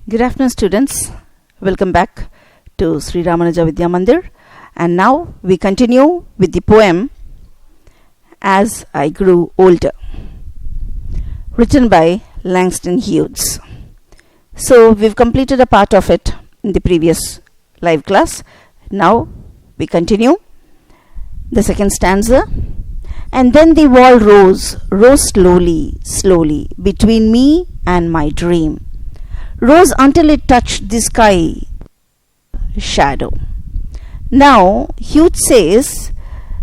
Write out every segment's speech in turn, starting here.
Good afternoon, students. Welcome back to Sri Ramanuja Vidya Mandir. And now we continue with the poem As I Grew Older, written by Langston Hughes. So we've completed a part of it in the previous live class. Now we continue the second stanza. And then the wall rose slowly between me and my dream. Rose until it touched the sky shadow. Now, Hughes says,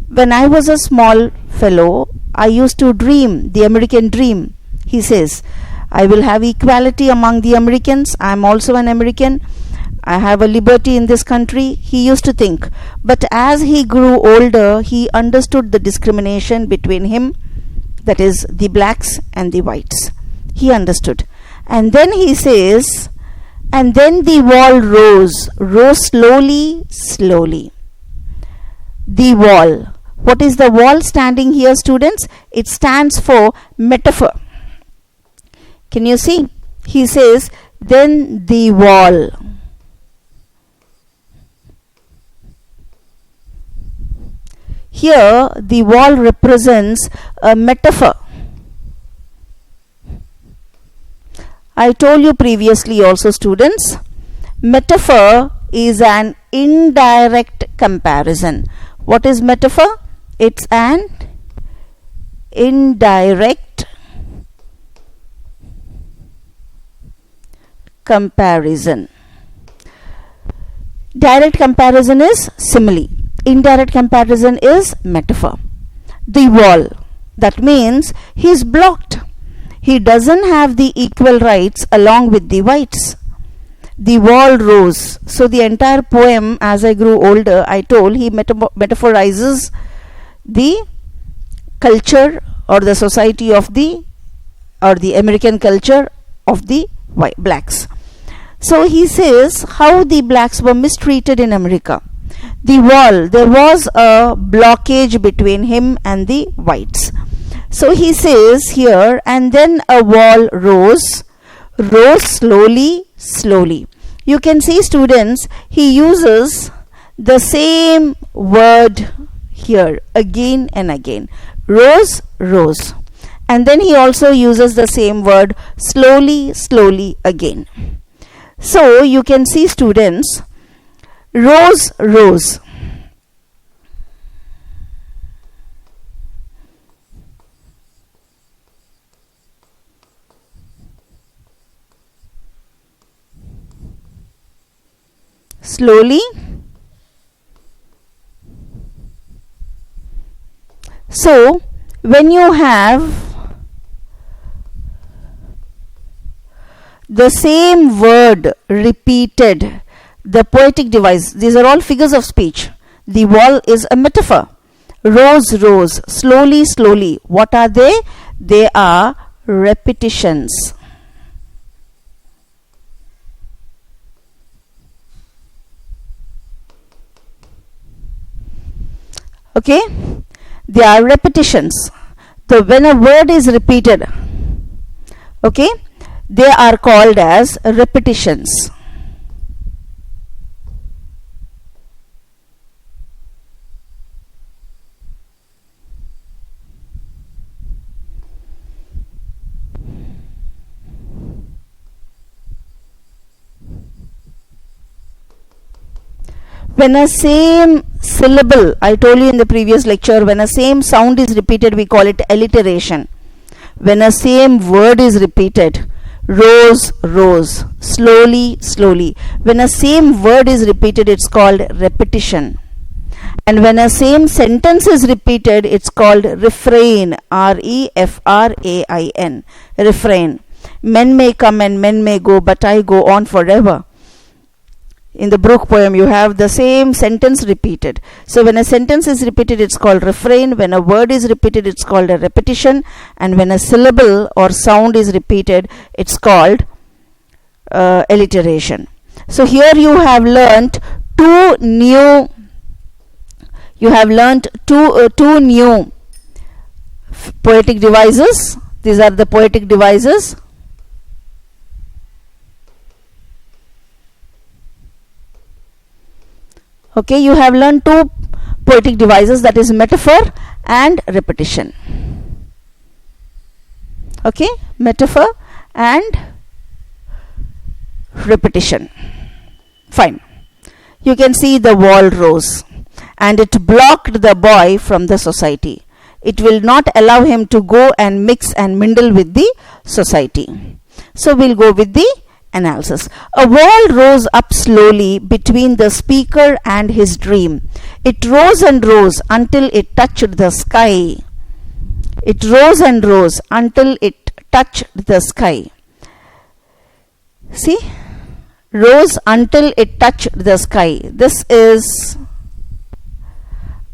when I was a small fellow, I used to dream the American dream. He says, I will have equality among the Americans. I am also an American. I have a liberty in this country. He used to think. But as he grew older, he understood the discrimination between him, that is, the blacks and the whites. He understood. And then he says, and then the wall rose slowly. The wall. What is the wall standing here, students? It stands for metaphor. Can you see? He says, then the wall. Here, the wall represents a metaphor. I told you previously also, students, metaphor is an indirect comparison. What is metaphor? It's an indirect comparison. Direct comparison is simile. Indirect comparison is metaphor. The wall. That means he is blocked. He doesn't have the equal rights along with the whites. The wall rose. So the entire poem, As I Grew Older, I told he metaphorizes the culture or the society of the American culture of the blacks. So he says how the blacks were mistreated in America. The wall, there was a blockage between him and the whites. So he says here, and then a wall rose slowly. You can see, students, he uses the same word here again and again. Rose. And then he also uses the same word slowly again. So you can see, students, rose. Slowly. So when you have the same word repeated, the poetic device, these are all figures of speech. The wall is a metaphor. Rose, slowly. What are they? They are repetitions. Okay, they are repetitions. So when a word is repeated, okay, they are called as repetitions. When a same syllable, I told you in the previous lecture, when a same sound is repeated, we call it alliteration. When a same word is repeated, rose, slowly. When a same word is repeated, it's called repetition. And when a same sentence is repeated, it's called refrain, refrain, refrain. Men may come and men may go, but I go on forever. In the Brooke poem, you have the same sentence repeated. So when a sentence is repeated, it's called refrain. When a word is repeated, it's called a repetition. And when a syllable or sound is repeated, it's called alliteration. So here you have learnt two new poetic devices. These are the poetic devices. Okay, you have learned two poetic devices, that is metaphor and repetition. Okay, metaphor and repetition. Fine. You can see the wall rose and it blocked the boy from the society. It will not allow him to go and mix and mingle with the society. So we'll go with the analysis. A wall rose up slowly between the speaker and his dream. It rose and rose until it touched the sky. It rose and rose until it touched the sky. See? Rose until it touched the sky. This is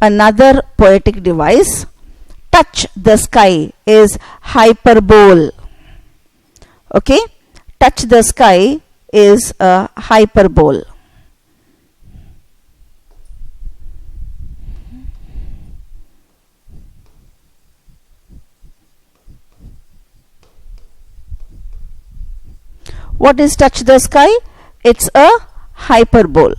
another poetic device. Touch the sky is hyperbole. Okay? Touch the sky is a hyperbole. What is touch the sky? It's a hyperbole.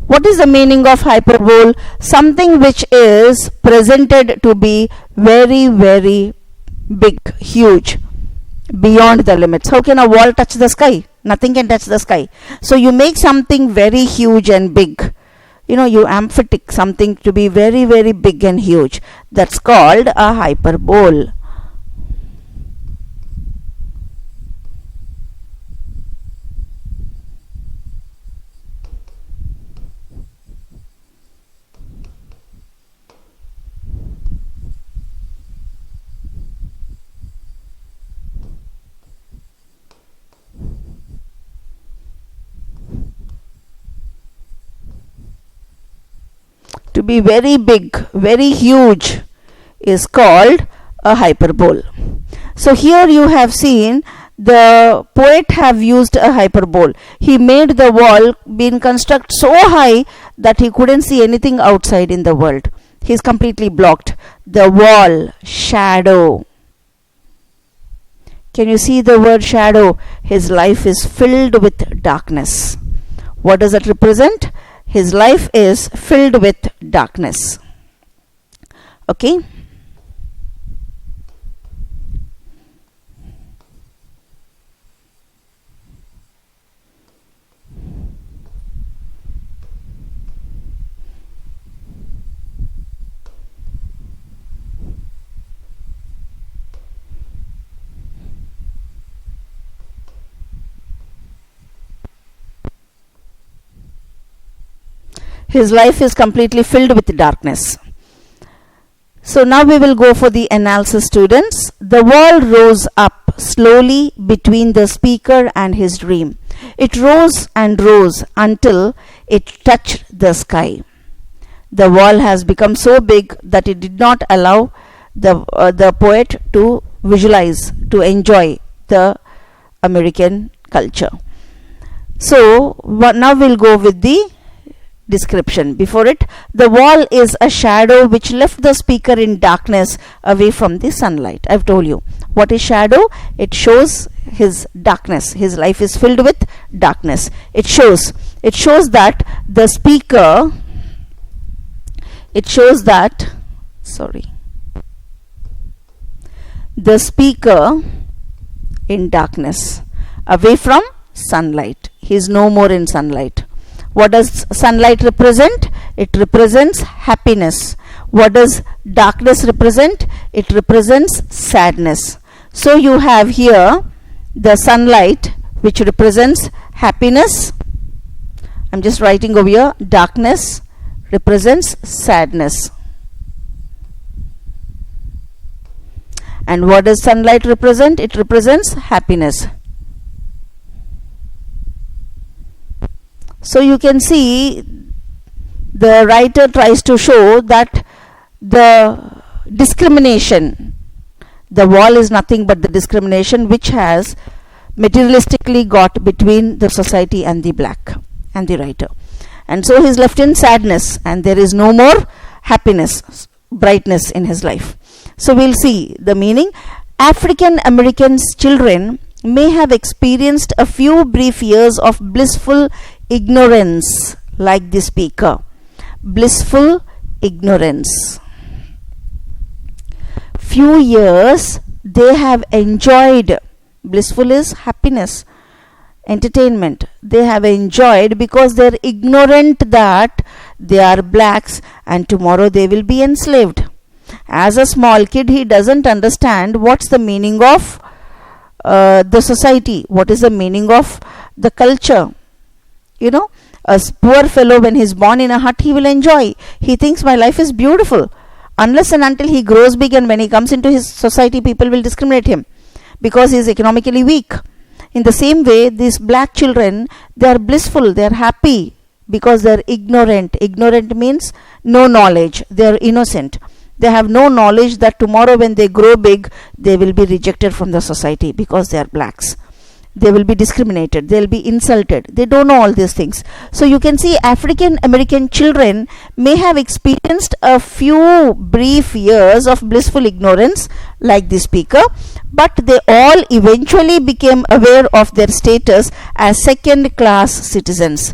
What is the meaning of hyperbole? Something which is presented to be very, very big, huge, beyond the limits. How can a wall touch the sky? Nothing can touch the sky. So you make something very huge and big. You know, you emphatic something to be very, very big and huge. That's called a hyperbole. To be very big, very huge is called a hyperbole. So here you have seen the poet have used a hyperbole. He made the wall being constructed so high that he couldn't see anything outside in the world. He is completely blocked. The wall, shadow. Can you see the word shadow? His life is filled with darkness. What does that represent? His life is filled with darkness. Okay. His life is completely filled with darkness. So now we will go for the analysis, students. The wall rose up slowly between the speaker and his dream. It rose and rose until it touched the sky. The wall has become so big that it did not allow the poet to visualize, to enjoy the American culture. So now we'll go with the description. Before it, the wall is a shadow which left the speaker in darkness away from the sunlight. I've told you. What is shadow? It shows his darkness. His life is filled with darkness. It shows that the speaker, the speaker in darkness, away from sunlight. He is no more in sunlight. What does sunlight represent? It represents happiness. What does darkness represent? It represents sadness. So you have here the sunlight which represents happiness. I'm just writing over here. Darkness represents sadness. And what does sunlight represent? It represents happiness. So you can see the writer tries to show that the discrimination, the wall is nothing but the discrimination which has materialistically got between the society and the black and the writer. And so he is left in sadness and there is no more happiness, brightness in his life. So we'll see the meaning. African Americans children may have experienced a few brief years of blissful ignorance like the speaker. Blissful ignorance. Few years they have enjoyed. Blissful is happiness, entertainment. They have enjoyed because they are ignorant that they are blacks and tomorrow they will be enslaved. As a small kid, he doesn't understand what's the meaning of the society, what is the meaning of the culture. You know, a poor fellow, when he's born in a hut, he will enjoy. He thinks my life is beautiful. Unless and until he grows big, and when he comes into his society, people will discriminate him because he is economically weak. In the same way, these black children, they are blissful, they are happy because they are ignorant. Ignorant means no knowledge. They are innocent. They have no knowledge that tomorrow when they grow big, they will be rejected from the society because they are blacks. They will be discriminated. They will be insulted. They don't know all these things. So you can see African American children may have experienced a few brief years of blissful ignorance like the speaker, but they all eventually became aware of their status as second class citizens.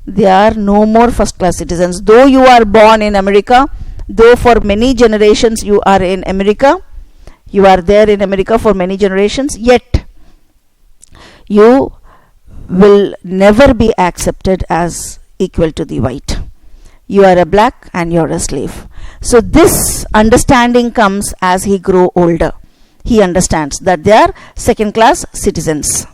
They are no more first class citizens. Though you are born in America, though for many generations you are in America, you are there in America for many generations, yet you will never be accepted as equal to the white. You are a black and you are a slave. So this understanding comes as he grows older. He understands that they are second class citizens.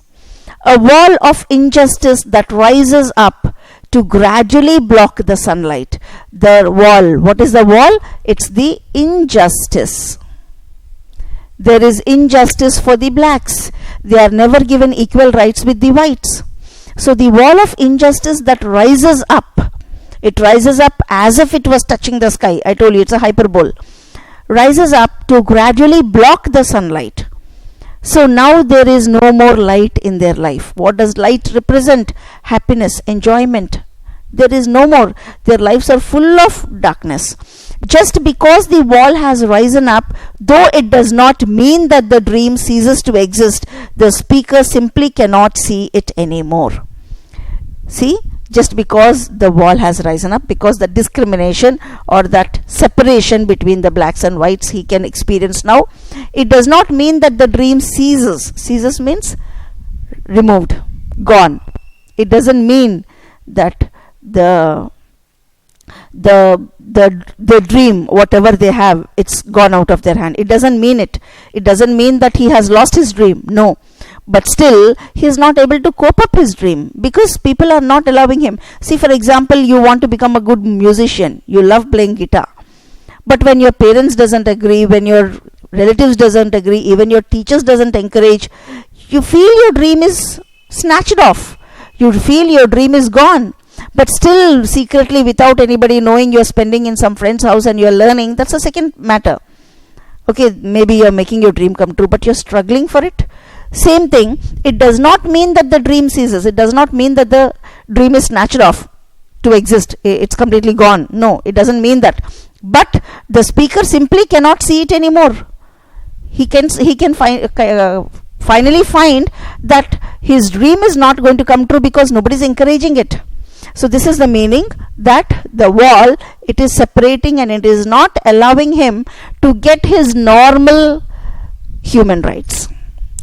A wall of injustice that rises up to gradually block the sunlight. The wall, what is the wall? It's the injustice. There is injustice for the blacks. They are never given equal rights with the whites. So the wall of injustice that rises up, it rises up as if it was touching the sky. I told you it's a hyperbole. Rises up to gradually block the sunlight. So now there is no more light in their life. What does light represent? Happiness, enjoyment. There is no more. Their lives are full of darkness. Just because the wall has risen up, though it does not mean that the dream ceases to exist, the speaker simply cannot see it anymore. See, just because the wall has risen up, because the discrimination or that separation between the blacks and whites he can experience now, it does not mean that the dream ceases. Ceases means removed, gone. It doesn't mean that the dream, whatever they have, it's gone out of their hand. It doesn't mean it. It doesn't mean that he has lost his dream. No. But still, he is not able to cope up his dream because people are not allowing him. See, for example, you want to become a good musician. You love playing guitar. But when your parents doesn't agree, when your relatives doesn't agree, even your teachers doesn't encourage, you feel your dream is snatched off. You feel your dream is gone. But still, secretly, without anybody knowing, you're spending in some friend's house and you're learning. That's a second matter. Okay, maybe you're making your dream come true, but you're struggling for it. Same thing, it does not mean that the dream ceases. It does not mean that the dream is snatched off to exist. It's completely gone. No, it doesn't mean that. But the speaker simply cannot see it anymore. He can finally find that his dream is not going to come true because nobody is encouraging it. So this is the meaning, that the wall, it is separating and it is not allowing him to get his normal human rights.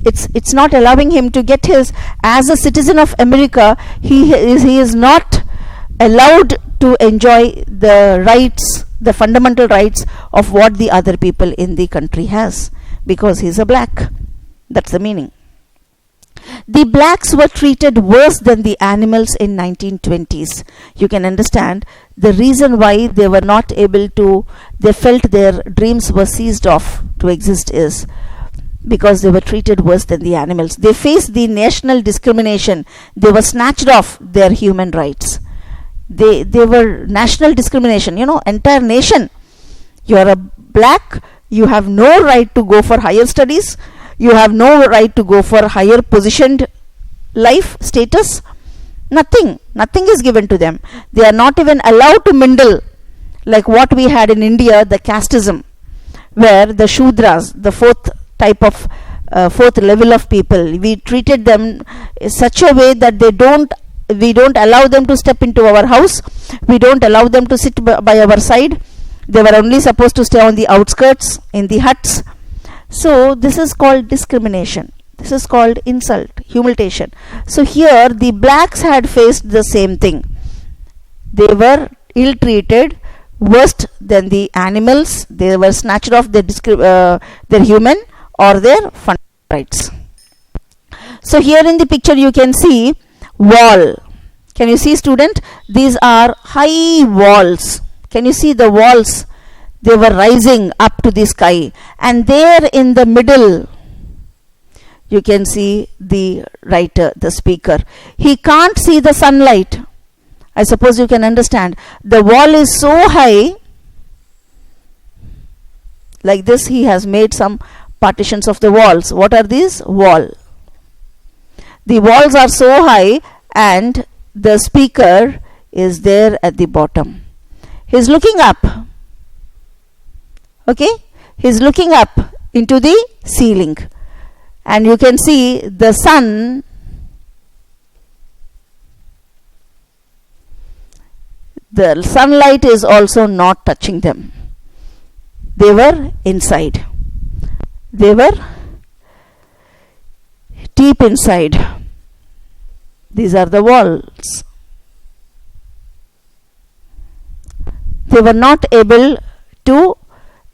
It's not allowing him to get his, as a citizen of America, he is not allowed to enjoy the rights, the fundamental rights of what the other people in the country has, because he's a black. That's the meaning. The blacks were treated worse than the animals in 1920s. You can understand the reason why they were not able to, they felt their dreams were seized off to exist is because they were treated worse than the animals. They faced the national discrimination. They were snatched off their human rights. They were national discrimination, entire nation. You are a black, you have no right to go for higher studies. You have no right to go for higher positioned life status. Nothing is given to them. They are not even allowed to mingle like what we had in India, the casteism, where the Shudras, the fourth type of fourth level of people. We treated them in such a way that we don't allow them to step into our house. We don't allow them to sit by our side. They were only supposed to stay on the outskirts, in the huts. So this is called discrimination. This is called insult, humiliation. So here the blacks had faced the same thing. They were ill-treated, worse than the animals. They were snatched off their human or their fundamental rights. So here in the picture you can see wall. Can you see, student? These are high walls. Can you see the walls? They were rising up to the sky, and there in the middle you can see the writer, the speaker. He can't see the sunlight. I suppose you can understand. The wall is so high. Like this, he has made some partitions of the walls. What are these? Wall. The walls are so high, and the speaker is there at the bottom. He's looking up. Okay? He's looking up into the ceiling. And you can see the sun. The sunlight is also not touching them. They were inside. They were deep inside. These are the walls. They were not able to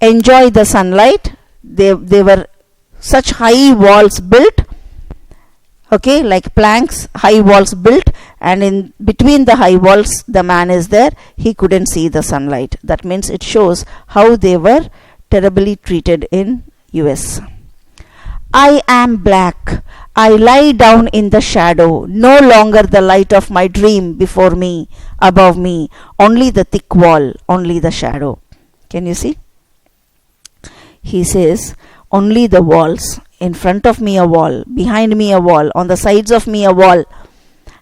enjoy the sunlight. They were such high walls built, okay, like planks, high walls built, and in between the high walls the man is there. He couldn't see the sunlight. That means it shows how they were terribly treated in US. I am black. I lie down in the shadow. No longer the light of my dream before me, above me. Only the thick wall, only the shadow. Can you see? He says, only the walls. In front of me a wall, behind me a wall, on the sides of me a wall.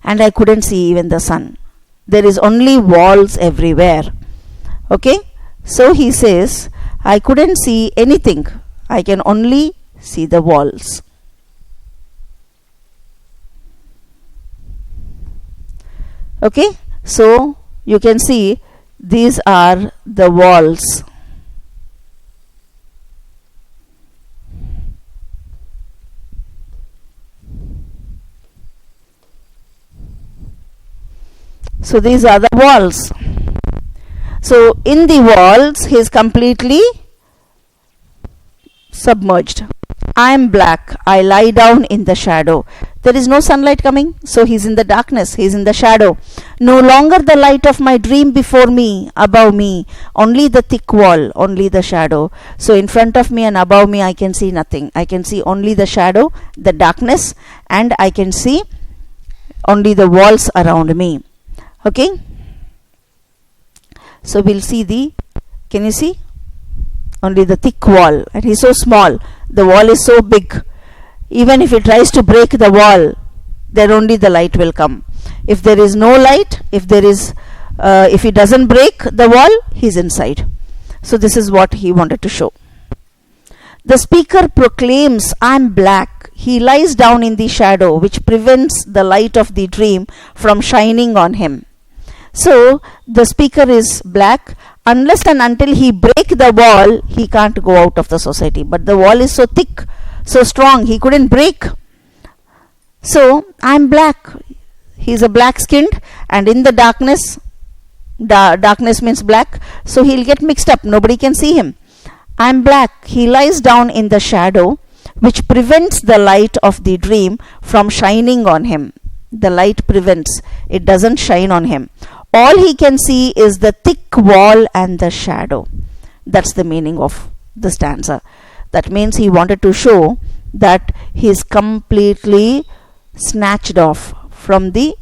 And I couldn't see even the sun. There is only walls everywhere. Okay? So he says, I couldn't see anything. I can only see the walls. Okay? So you can see these are the walls. So these are the walls. So in the walls he is completely submerged. I am black. I lie down in the shadow. There is no sunlight coming, so he's in the darkness, he's in the shadow. No longer the light of my dream before me, above me. Only the thick wall, only the shadow. So in front of me and above me I can see nothing. I can see only the shadow, the darkness, and I can see only the walls around me. Okay? So we'll see the, can you see? Only the thick wall, and he's so small. The wall is so big. Even if he tries to break the wall, then only the light will come. If there is no light, if he doesn't break the wall, he's inside. So this is what he wanted to show. The speaker proclaims, I am black. He lies down in the shadow, which prevents the light of the dream from shining on him. So the speaker is black. Unless and until he break the wall, he can't go out of the society. But the wall is so thick, so strong, he couldn't break. So I'm black. He's a black skinned, and in the darkness, darkness means black, so he'll get mixed up. Nobody can see him. I'm black. He lies down in the shadow, which prevents the light of the dream from shining on him. The light prevents, it doesn't shine on him. All he can see is the thick wall and the shadow. That's the meaning of the stanza. That means he wanted to show that he is completely snatched off from the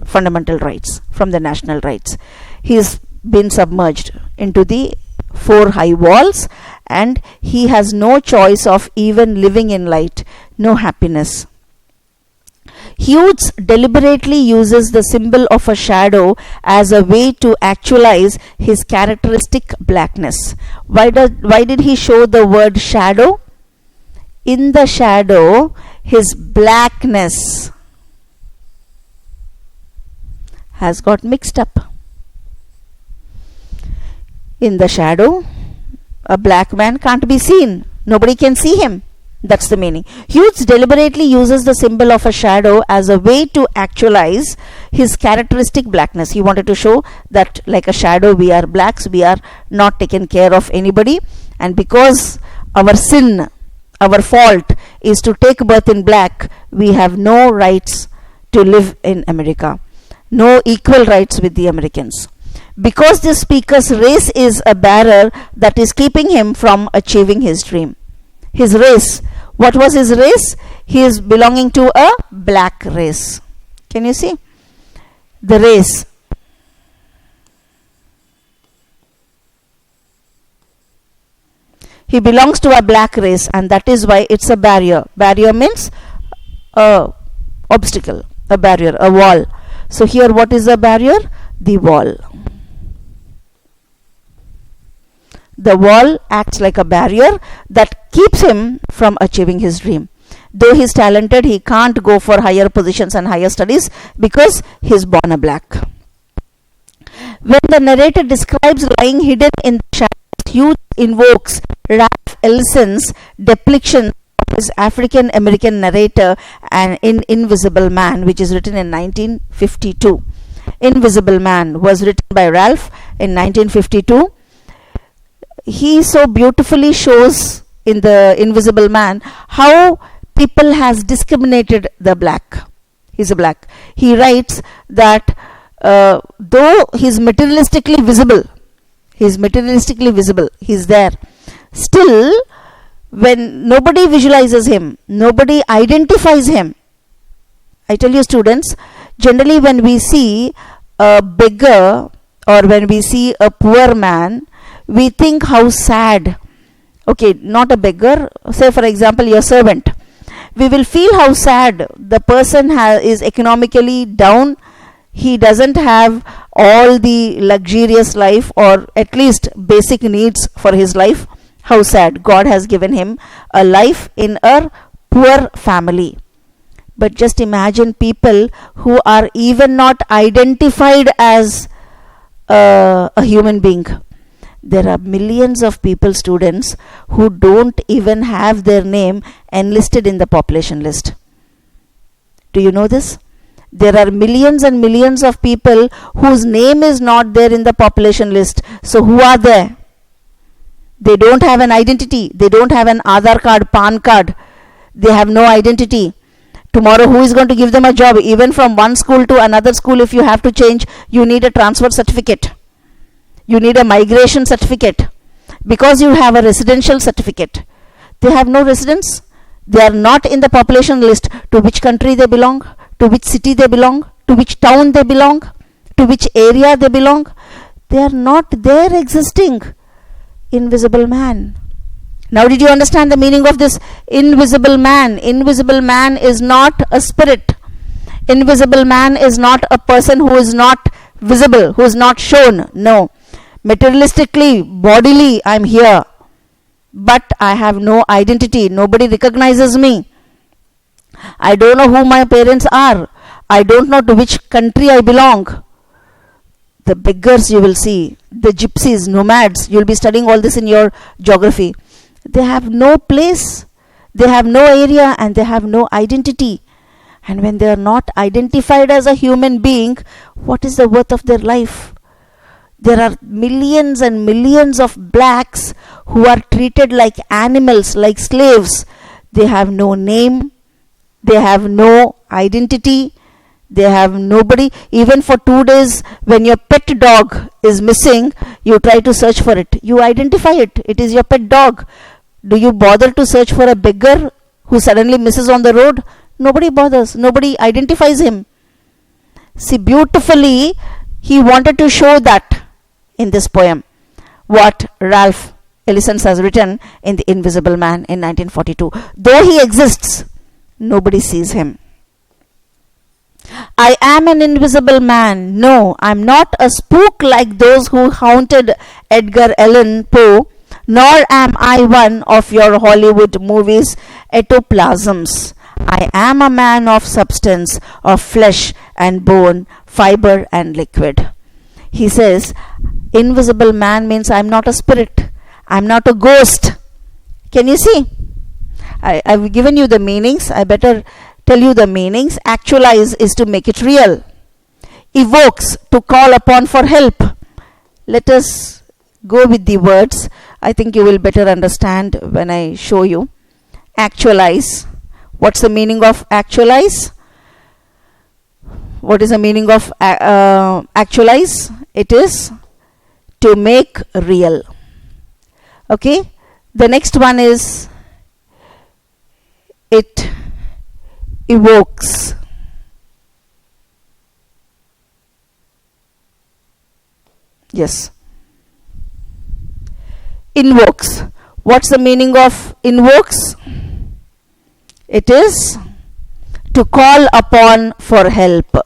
fundamental rights, from the national rights. He has been submerged into the four high walls, and he has no choice of even living in light, no happiness. Hughes deliberately uses the symbol of a shadow as a way to actualize his characteristic blackness. Why did he show the word shadow? in the shadow, his blackness has got mixed up. In the shadow, a black man can't be seen. Nobody can see him. That's the meaning. Hughes deliberately uses the symbol of a shadow as a way to actualize his characteristic blackness. He wanted to show that, like a shadow, we are blacks, we are not taken care of anybody, and because our sin, our fault is to take birth in black, we have no rights to live in America, no equal rights with the Americans. Because this speaker's race is a barrier that is keeping him from achieving his dream. His race. What was his race? He is belonging to a black race. Can you see? The race. He belongs to a black race, and that is why it's a barrier. Barrier means a obstacle, a barrier, a wall. So here what is the barrier? The wall. The wall acts like a barrier that keeps him from achieving his dream. Though he is talented, he can't go for higher positions and higher studies because he is born a black. When the narrator describes lying hidden in the shadows, Hughes invokes Ralph Ellison's depiction of his African American narrator and in Invisible Man, which is written in 1952. Invisible Man was written by Ralph in 1952. He so beautifully shows in the Invisible Man how people has discriminated the black. He's a black. He writes that though he's materialistically visible, he's there, still when nobody visualizes him, nobody identifies him. I tell you students, generally when we see a beggar or when we see a poor man, we think how sad. Okay, not a beggar, say for example your servant. We will feel how sad the person is economically down. He doesn't have all the luxurious life or at least basic needs for his life. How sad. God has given him a life in a poor family. But just imagine people who are even not identified as a human being. There are millions of people, students, who don't even have their name enlisted in the population list. Do you know this? There are millions and millions of people whose name is not there in the population list. So who are there? They don't have an identity. They don't have an Aadhaar card, PAN card. They have no identity. Tomorrow who is going to give them a job? Even from one school to another school, if you have to change, you need a transfer certificate. You need a migration certificate because you have a residential certificate. They have no residence. They are not in the population list. To which country they belong, to which city they belong, to which town they belong, to which area they belong. They are not there existing. Invisible Man. Now did you understand the meaning of this invisible man? Invisible man is not a spirit. Invisible man is not a person who is not visible, who is not shown. No. Materialistically, bodily, I am here, but I have no identity. Nobody recognizes me. I don't know who my parents are. I don't know to which country I belong. The beggars you will see, the gypsies, nomads, you will be studying all this in your geography. They have no place, they have no area, and they have no identity. And when they are not identified as a human being, what is the worth of their life? There are millions and millions of blacks who are treated like animals, like slaves. They have no name, they have no identity, they have nobody. Even for 2 days, when your pet dog is missing, you try to search for it. You identify it. It is your pet dog. Do you bother to search for a beggar who suddenly misses on the road? Nobody bothers. Nobody identifies him. See, beautifully, he wanted to show that in this poem, what Ralph Ellison has written in The Invisible Man in 1942. Though he exists, nobody sees him. I am an invisible man. No, I'm not a spook like those who haunted Edgar Allan Poe. Nor am I one of your Hollywood movies ectoplasms. I am a man of substance, of flesh and bone, fiber and liquid. He says, invisible man means I'm not a spirit, I'm not a ghost. Can you see? I've given you the meanings. I better tell you the meanings. Actualize is to make it real. Evokes, to call upon for help. Let us go with the words. I think you will better understand when I show you. Actualize. What's the meaning of actualize? What is the meaning of actualize? It is to make real. Okay. The next one is it evokes. Yes. Invokes. What's the meaning of invokes? It is to call upon for help.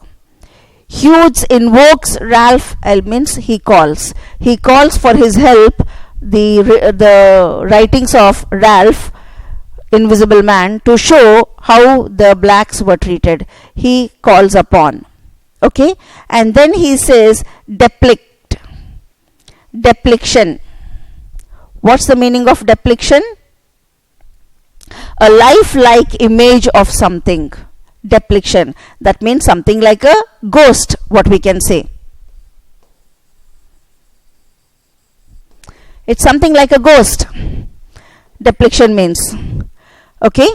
Hughes invokes Ralph means he calls. He calls for his help the writings of Ralph, Invisible Man, to show how the blacks were treated. He calls upon. Okay? And then he says depict. Depiction. What's the meaning of depiction? A lifelike image of something. Depiction. That means something like a ghost, what we can say. It's something like a ghost. Depiction means. Okay?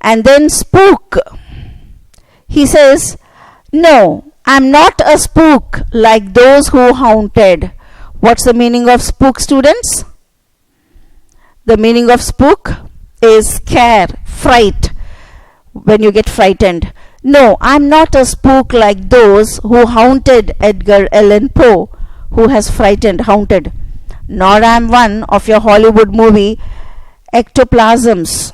And then spook. He says, no, I'm not a spook like those who haunted. What's the meaning of spook, students? The meaning of spook is scare, fright, when you get frightened. No, I'm not a spook like those who haunted Edgar Allan Poe, who has frightened, haunted. Nor am one of your Hollywood movie ectoplasms.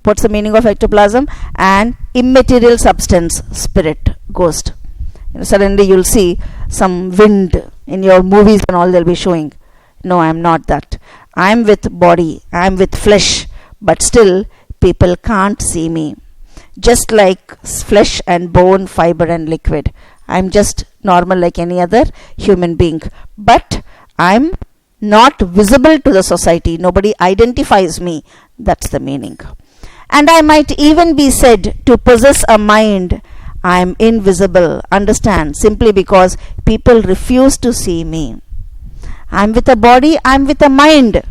What's the meaning of ectoplasm? An immaterial substance, spirit, ghost. Suddenly you'll see some wind in your movies and all they'll be showing. No, I'm not that. I'm with body, I'm with flesh, but still people can't see me. Just like flesh and bone, fiber and liquid. I'm just normal like any other human being. But I'm not visible to the society. Nobody identifies me. That's the meaning. And I might even be said to possess a mind. I am invisible. Understand? Simply because people refuse to see me. I am with a body. I am with a mind.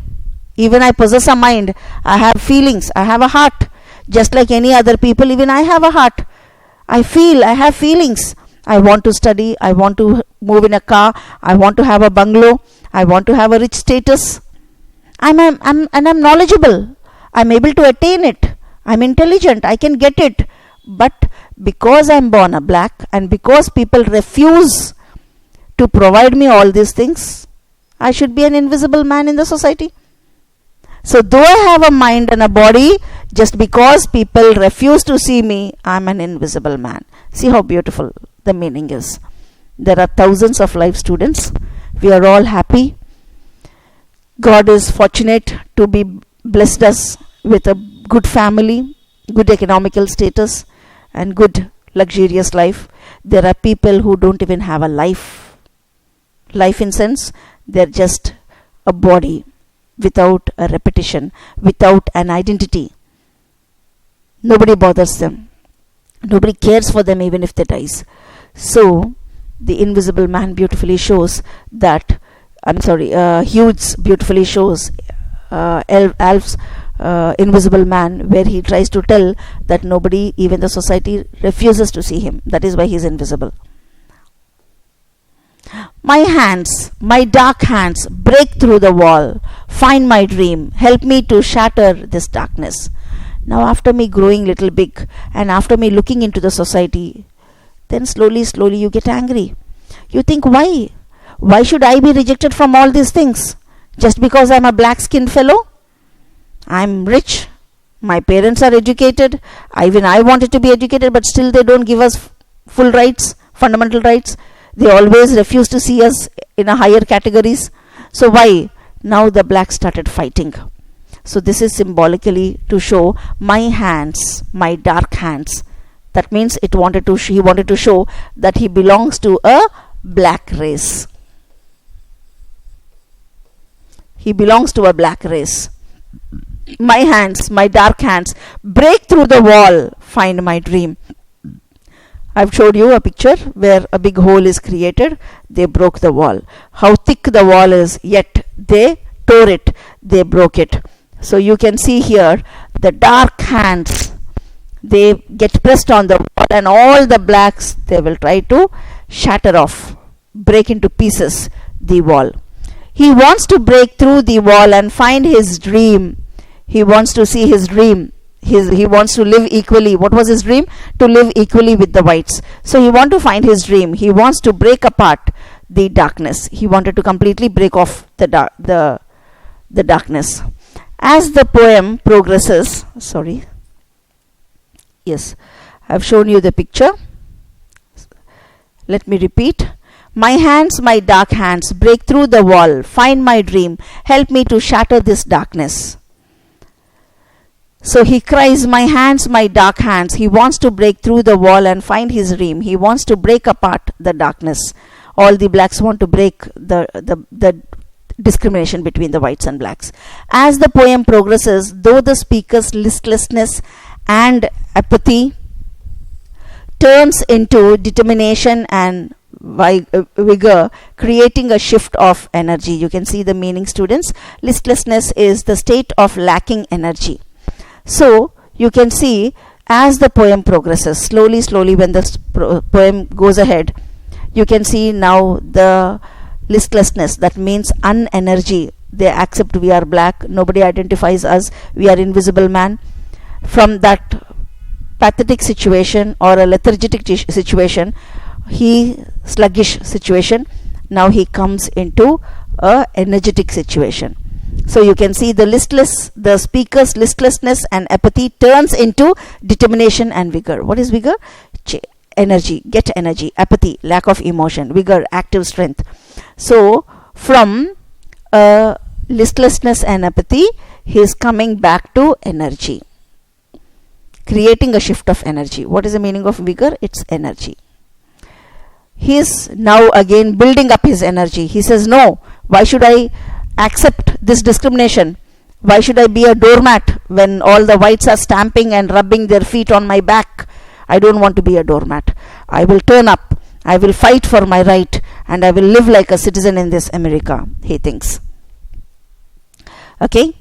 Even I possess a mind. I have feelings. I have a heart. Just like any other people, even I have a heart. I feel. I have feelings. I want to study. I want to move in a car. I want to have a bungalow. I want to have a rich status. I'm knowledgeable. I'm able to attain it. I'm intelligent. I can get it. But because I'm born a black and because people refuse to provide me all these things, I should be an invisible man in the society. So though I have a mind and a body, just because people refuse to see me, I'm an invisible man. See how beautiful the meaning is. There are thousands of life students. We are all happy. God is fortunate to be blessed us with a good family, good economical status, and good luxurious life. There are people who don't even have a life. Life in sense, they're just a body without a repetition, without an identity. Nobody bothers them. Nobody cares for them even if they dies. So, the Invisible Man beautifully shows that, Hughes beautifully shows Alf's Invisible Man, where he tries to tell that nobody, even the society, refuses to see him. That is why he is invisible. My hands, my dark hands, break through the wall. Find my dream. Help me to shatter this darkness. Now after me growing little big and after me looking into the society, then slowly you get angry. You think, why? Why should I be rejected from all these things? Just because I'm a black-skinned fellow? I'm rich. My parents are educated. Even I wanted to be educated, but still they don't give us full rights, fundamental rights. They always refuse to see us in a higher categories. So why? Now the blacks started fighting. So this is symbolically to show my hands, my dark hands. That means he wanted to show that he belongs to a black race. He belongs to a black race. My hands, my dark hands, break through the wall, find my dream. I've showed you a picture where a big hole is created. They broke the wall. How thick the wall is, yet they tore it, they broke it. So you can see here the dark hands, they get pressed on the wall, and all the blacks, they will try to shatter off, break into pieces the wall. He wants to break through the wall and find his dream. He wants to see his dream. He wants to live equally. What was his dream? To live equally with the whites. So he wants to find his dream. He wants to break apart the darkness. He wanted to completely break off the darkness. As the poem progresses, I've shown you the picture. Let me repeat. My hands, my dark hands, break through the wall, find my dream, help me to shatter this darkness. So he cries, my hands, my dark hands. He wants to break through the wall and find his dream. He wants to break apart the darkness. All the blacks want to break the discrimination between the whites and blacks. As the poem progresses, though the speaker's listlessness and apathy turns into determination and vigor, creating a shift of energy. You can see the meaning, students. Listlessness is the state of lacking energy. So you can see as the poem progresses, slowly when the poem goes ahead, you can see now the listlessness, that means unenergy. They accept we are black, nobody identifies us, we are invisible man. From that pathetic situation or a lethargic situation, sluggish situation, now he comes into a energetic situation. So you can see the speaker's listlessness and apathy turns into determination and vigor. What is vigor? Energy, get energy. Apathy, lack of emotion. Vigor, active strength. So from listlessness and apathy, he is coming back to energy, creating a shift of energy. What is the meaning of vigor? It's energy. He is now again building up his energy. He says, no, why should I accept this discrimination? Why should I be a doormat when all the whites are stamping and rubbing their feet on my back? I don't want to be a doormat. I will turn up. I will fight for my right, and I will live like a citizen in this America, he thinks. Okay?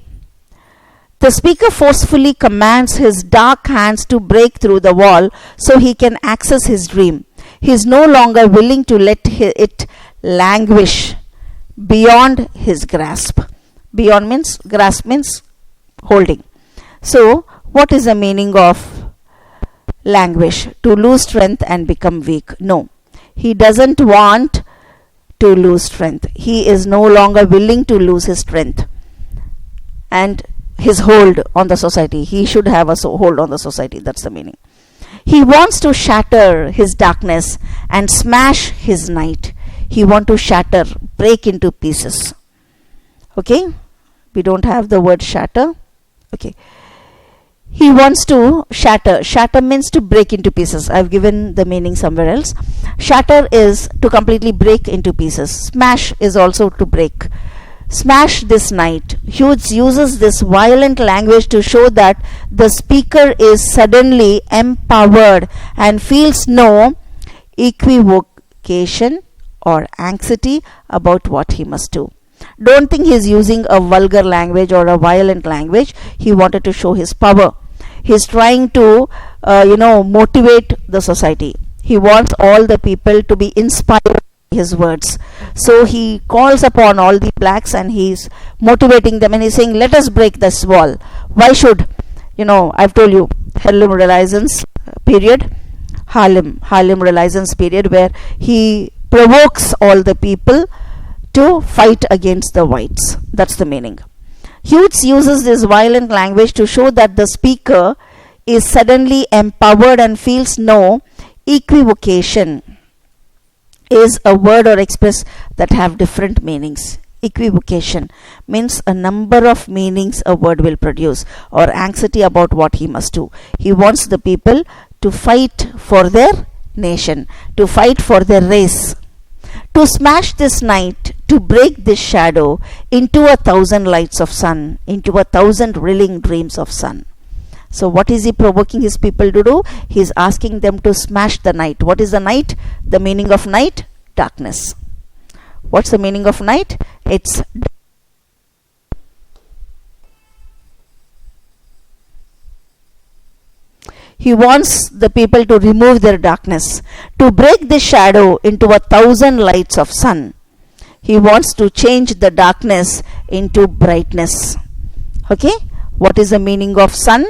The speaker forcefully commands his dark hands to break through the wall so he can access his dream. He is no longer willing to let it languish beyond his grasp. Beyond means, grasp means holding. So, what is the meaning of languish? To lose strength and become weak. No, he doesn't want to lose strength. He is no longer willing to lose his strength and his hold on the society. He should have a hold on the society. That's the meaning. He wants to shatter his darkness and smash his night. He wants to shatter, break into pieces. Okay? We don't have the word shatter. Okay. He wants to shatter. Shatter means to break into pieces. I've given the meaning somewhere else. Shatter is to completely break into pieces. Smash is also to break. Smash this night. Hughes uses this violent language to show that the speaker is suddenly empowered and feels no equivocation or anxiety about what he must do. Don't think he's using a vulgar language or a violent language. He wanted to show his power. He's trying to, motivate the society. He wants all the people to be inspired by his words. So he calls upon all the blacks and he's motivating them and he's saying, let us break this wall. Why should, I've told you, Harlem Renaissance period, where he provokes all the people to fight against the whites. That's the meaning. Hughes uses this violent language to show that the speaker is suddenly empowered and feels no equivocation. Is a word or express that have different meanings. Equivocation means a number of meanings a word will produce, or anxiety about what he must do. He wants the people to fight for their nation, to fight for their race, to smash this night, to break this shadow into 1,000 lights of sun, into 1,000 thrilling dreams of sun. So what is he provoking his people to do? He is asking them to smash the night. What is the night? The meaning of night? Darkness. What's the meaning of night? It's he wants the people to remove their darkness, to break the shadow into 1,000 lights of sun. He wants to change the darkness into brightness. Okay? What is the meaning of sun?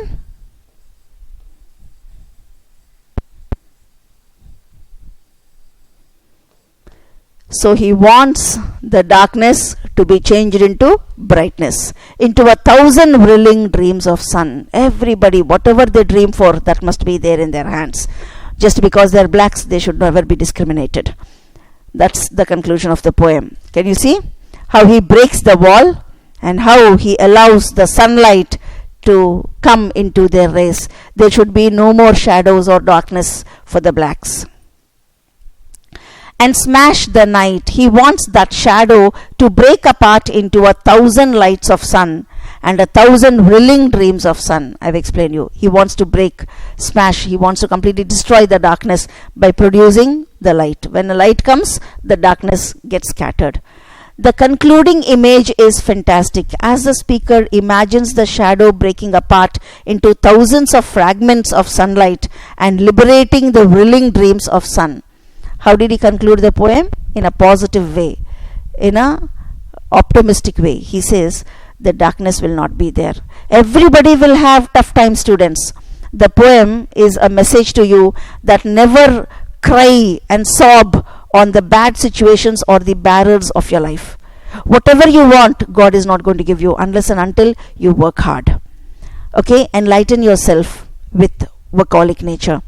So he wants the darkness to be changed into brightness, into 1,000 thrilling dreams of sun. Everybody, whatever they dream for, that must be there in their hands. Just because they're blacks, they should never be discriminated. That's the conclusion of the poem. Can you see how he breaks the wall and how he allows the sunlight to come into their race? There should be no more shadows or darkness for the blacks. And smash the night. He wants that shadow to break apart into 1,000 lights of sun and 1,000 thrilling dreams of sun. I've explained you. He wants to break, smash. He wants to completely destroy the darkness by producing the light. When the light comes, the darkness gets scattered. The concluding image is fantastic. As the speaker imagines the shadow breaking apart into thousands of fragments of sunlight and liberating the thrilling dreams of sun. How did he conclude the poem? In a positive way, in a optimistic way. He says the darkness will not be there. Everybody will have tough times, students. The poem is a message to you that never cry and sob on the bad situations or the barrels of your life. Whatever you want, God is not going to give you unless and until you work hard. Okay, enlighten yourself with workaholic nature.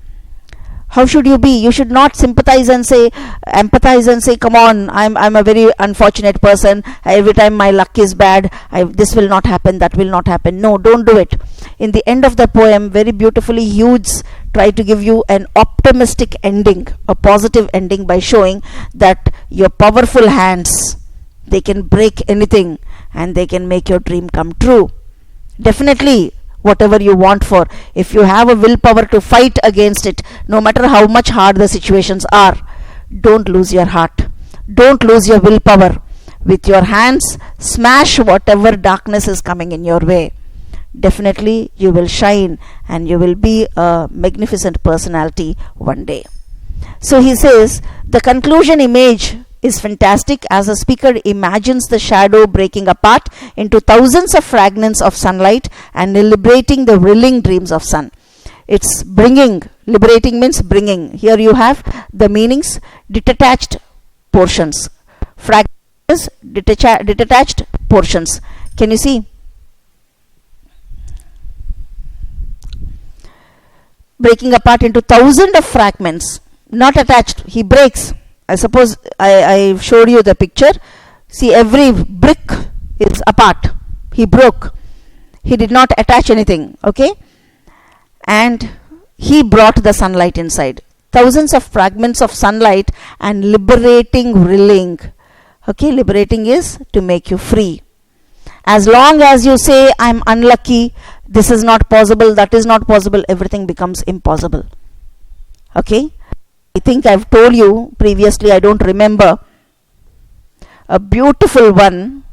How should you be? You should not empathize and say, come on, I'm a very unfortunate person. Every time my luck is bad, this will not happen, that will not happen. No, don't do it. In the end of the poem, very beautifully, Hughes tried to give you an optimistic ending, a positive ending, by showing that your powerful hands, they can break anything and they can make your dream come true. Definitely, whatever you want for, if you have a willpower to fight against it, no matter how much hard the situations are, don't lose your heart, don't lose your willpower. With your hands, smash whatever darkness is coming in your way. Definitely you will shine and you will be a magnificent personality one day. So he says the conclusion image is fantastic as the speaker imagines the shadow breaking apart into thousands of fragments of sunlight and liberating the thrilling dreams of sun. It's bringing, liberating means bringing. Here you have the meanings: detached portions, fragments, detached portions. Can you see? Breaking apart into thousands of fragments, not attached. He breaks. I suppose I showed you the picture. See, every brick is apart. He broke. He did not attach anything. Okay? And he brought the sunlight inside. Thousands of fragments of sunlight and liberating thrilling. Okay? Liberating is to make you free. As long as you say, I'm unlucky, this is not possible, that is not possible, everything becomes impossible. Okay? I think I've told you previously, I don't remember, a beautiful one.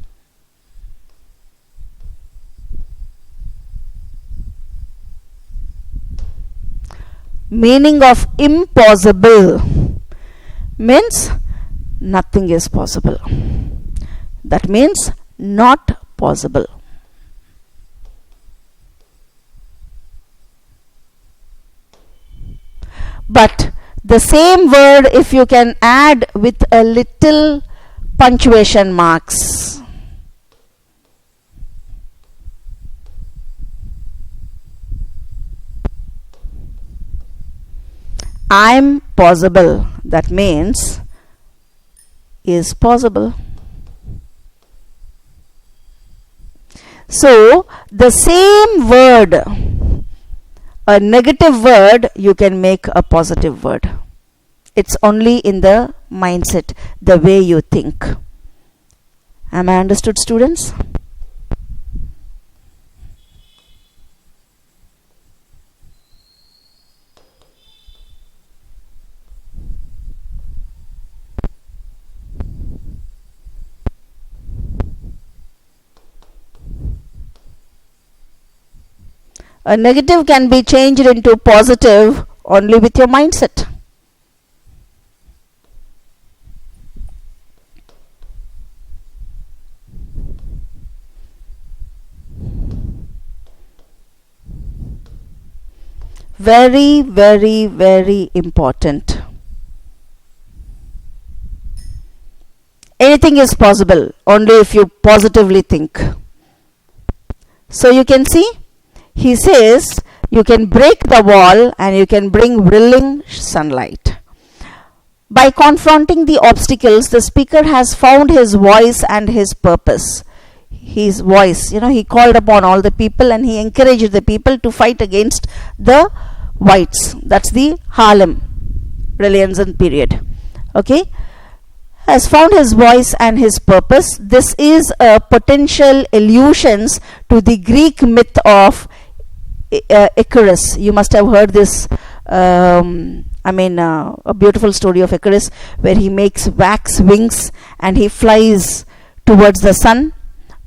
Meaning of impossible means nothing is possible. That means not possible. But the same word, if you can add with a little punctuation marks, I'm possible, that means is possible. So the same word, a negative word, you can make a positive word. It's only in the mindset, the way you think. Am I understood, students? A negative can be changed into positive only with your mindset. Very, very, very important. Anything is possible only if you positively think. So you can see, he says you can break the wall and you can bring brilliant sunlight. By confronting the obstacles, the speaker has found his voice and his purpose. His voice, he called upon all the people and he encouraged the people to fight against the whites. That's the Harlem Renaissance period. Okay, has found his voice and his purpose. This is a potential allusions to the Greek myth of Icarus. You must have heard this. A beautiful story of Icarus, where he makes wax wings and he flies towards the sun,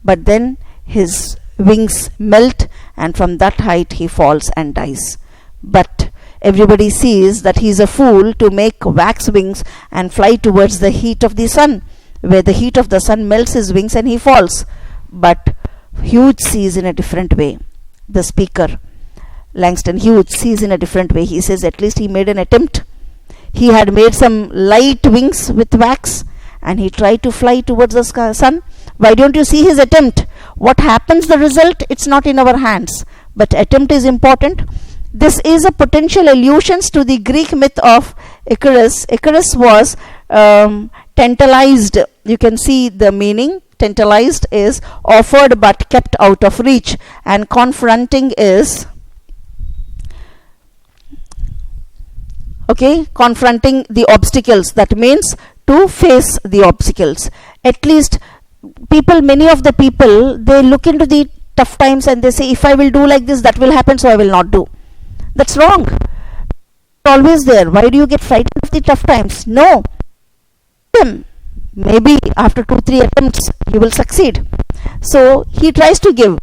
but then his wings melt and from that height he falls and dies. But everybody sees that he is a fool to make wax wings and fly towards the heat of the sun, where the heat of the sun melts his wings and he falls. But Hughes sees in a different way. The speaker, Langston Hughes, sees in a different way. He says at least he made an attempt. He had made some light wings with wax and he tried to fly towards the sun. Why don't you see his attempt? What happens, the result, it's not in our hands, but attempt is important. This is a potential allusions to the Greek myth of Icarus. Icarus was tantalized. You can see the meaning. Tantalized is offered but kept out of reach, and confronting is confronting the obstacles. That means to face the obstacles. At least many of the people, they look into the tough times and they say, if I will do like this, that will happen, so I will not do. That's wrong. Always there. Why do you get frightened of the tough times? No. Maybe after 2-3 attempts you will succeed. So he tries to give.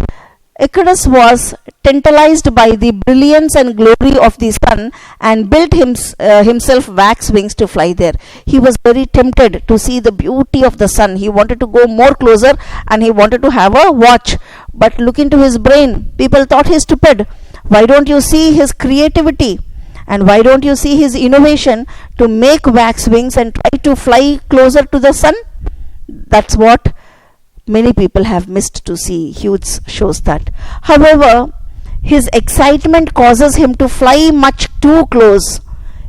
Icarus was tantalized by the brilliance and glory of the sun and built himself wax wings to fly there. He was very tempted to see the beauty of the sun. He wanted to go more closer and he wanted to have a watch. But look into his brain. People thought he's stupid. Why don't you see his creativity? And why don't you see his innovation to make wax wings and try to fly closer to the sun? That's what many people have missed to see. Hughes shows that. However, his excitement causes him to fly much too close.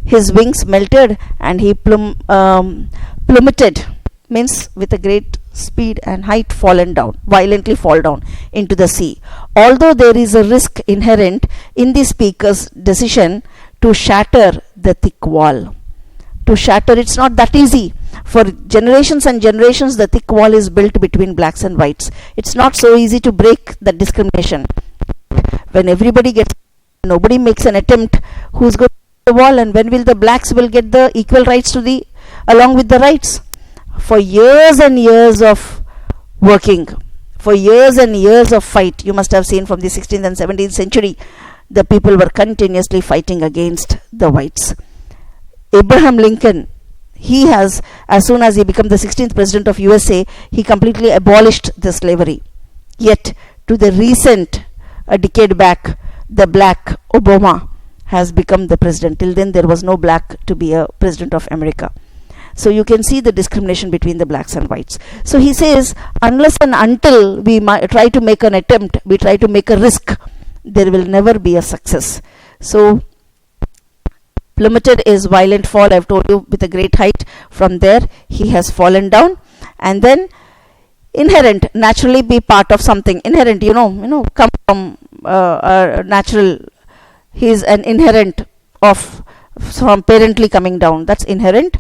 His wings melted and he plummeted, means with a great speed and height violently fall down into the sea. Although there is a risk inherent in the speaker's decision to shatter the thick wall. To shatter, it's not that easy. For generations and generations, the thick wall is built between blacks and whites. It's not so easy to break that discrimination. When nobody makes an attempt, who's going to the wall, and when will the blacks will get the equal rights along with the rights? For years and years of working, for years and years of fight, you must have seen from the 16th and 17th century, the people were continuously fighting against the whites. Abraham Lincoln, as soon as he became the 16th president of USA, he completely abolished the slavery. Yet, to the recent, a decade back, the black Obama has become the president. Till then, there was no black to be a president of America. So you can see the discrimination between the blacks and whites. So he says, unless and until we try to make an attempt, we try to make a risk, there will never be a success. So plummeted is violent fall, I've told you, with a great height. From there he has fallen down, and then inherent, naturally be part of something. Inherent, come from natural. He is an inherent of from parently coming down. That's inherent.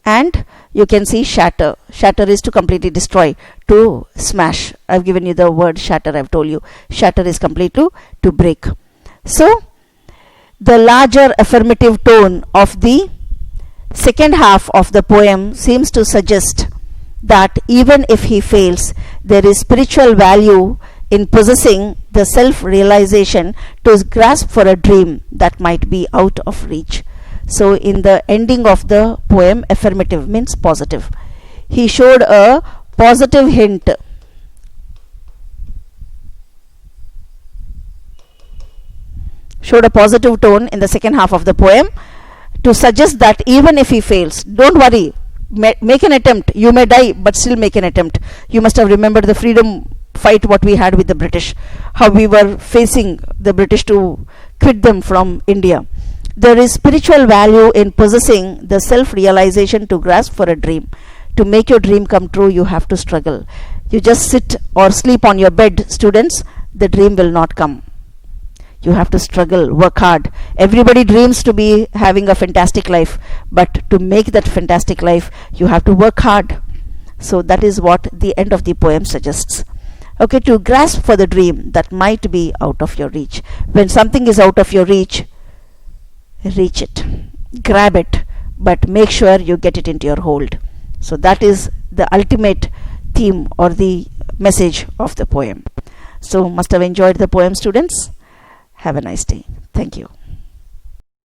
And you can see shatter. Shatter is to completely destroy, to smash. I've given you the word shatter. I've told you shatter is complete to break. So the larger affirmative tone of the second half of the poem seems to suggest that even if he fails, there is spiritual value in possessing the self-realization to grasp for a dream that might be out of reach. So in the ending of the poem, affirmative means positive. He showed a positive hint. Showed a positive tone in the second half of the poem to suggest that even if he fails, don't worry, make an attempt. You may die, but still make an attempt. You must have remembered the freedom fight what we had with the British, how we were facing the British to quit them from India. There is spiritual value in possessing the self-realization to grasp for a dream. To make your dream come true, you have to struggle. You just sit or sleep on your bed, students, the dream will not come. You have to struggle, work hard. Everybody dreams to be having a fantastic life, but to make that fantastic life, you have to work hard. So that is what the end of the poem suggests. Okay, to grasp for the dream that might be out of your reach. When something is out of your reach it, grab it, but make sure you get it into your hold. So that is the ultimate theme or the message of the poem. So must have enjoyed the poem, students. Have a nice day. Thank you.